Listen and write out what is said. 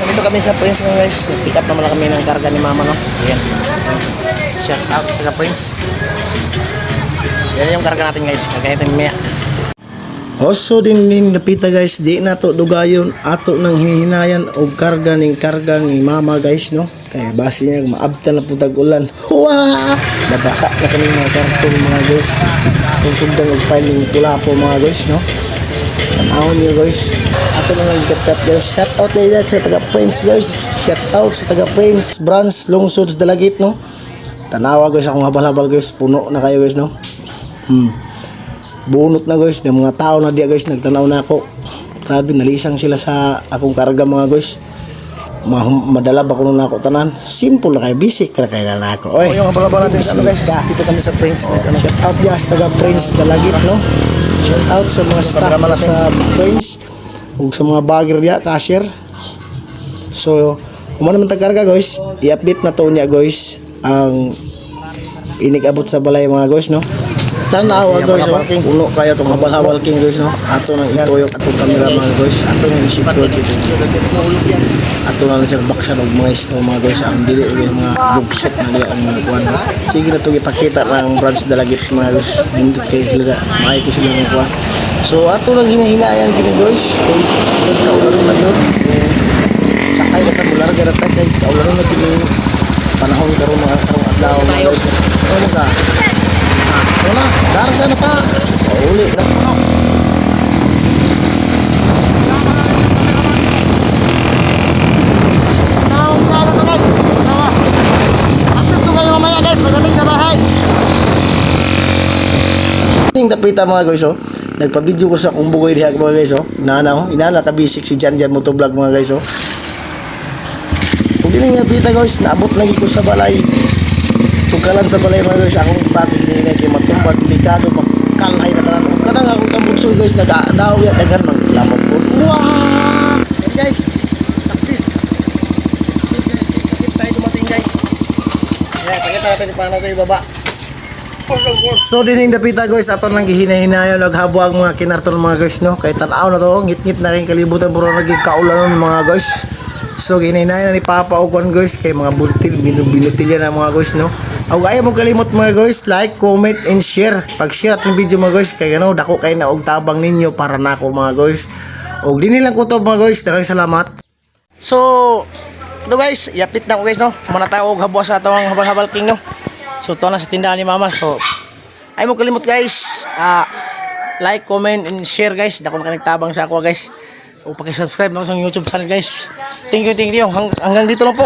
Nandito kami sa Prince ngayon guys. Nag-pick up naman kami ng karga ni mama, no? Ayan. Shout out taga Prince. Yan yung karga natin guys. Karga natin maya. Also din napita guys, di na to dugayon ato nang hinihinayan og karga ni mama guys, no? Kaya base niya maabta na putag ulan. Wow! Nabasa na kami mga karton mga guys. Itong sugdan og piling pula po mga guys, no? Tanawon niyo guys. Ato na nag-cut guys. Shout out din sa taga Prince guys. Shout out sa taga Prince branch lungsod sa Dalagit, no? Tanawa guys, akong habal-habal guys. Puno na kayo guys, no? Bunot na guys, ng mga tao na diya guys, nagtanaw na ako. Grabe, nalisang sila sa akong karga mga guys. Madala ba ko na ako tanan? Simple na kayo, basic na kayo na ako. Oy, yung abala natin sa ano guys, dito kami sa Prince. Shout out guys, taga Prince Dalagit, no? Shout out sa mga staff sa Prince ug sa mga bagger diya, cashier. So, kung naman tagkarga guys, i-update na to niya guys ang inig-abot sa balay mga guys, no? Tanawa guys, puno kayo itong habal-habal king guys, no? Ato nang itoyok atong camera mga guys. Ato nang isipod dito. Ato nang siyang baksan og mga istro mga guys. Ang dili yung mga bugsok na diya ang mga kuwan. Sige na itong ipakita ng branch Dalagit mga guys. Hindi kayo sila, maay ko sila mga kuwan. So ato nang hinahinayan kini guys. Kung kaulan na yun, sakay na tayo, larga na tayo. Kaulan na kini panahon karon mga karong adlaw mga guys. Ano ka? Wala, darga na pa. Uli na pa. Tapita mga guys, oh. Nagpa-video ko sa kung bugoy diha mga guys, oh. Inana ka bisik si Jan Motovlog mga guys, oh. Kung dili nga pita guys, naabot lagi ko sa balay. Tugalan sa balay mga guys, akong bakit dinay kay matumbad, delikado, makalhay na tanan. Kung kanang akong tambutso guys, nag-aadaw yan, dagan maglamot ko. Wow! Yan guys, success. Sip tayo dumating guys. Yan, pakita natin paano tayo baba. So dining dapita guys, ato nang gihina-hinayon naghabuag mga kinarton mga guys, no? Kay tan-aw na to, ngit-ngit na king kalibutan puro naging kaulan mga guys. So ginahinayan na ni Papa og kon guys kay mga bultil binutilya na mga guys, no? Aw ayaw mo kalimot mga guys, like, comment and share. Pag-share atong video mga guys kay ano dako kay na og tabang ninyo para nako mga guys. Og dinhi lang ko to mga guys, daghang salamat. So ito guys, yapit na ko guys, no? Muna tayo og habwa sa atong habal-habal king, no? So to na sa tindahan ni Mama. So ay mo kalimot guys, like, comment and share guys. Dako na nagtabang sa ako guys. O paki-subscribe na sa YouTube channel guys. Thank you. Hanggang dito lang po.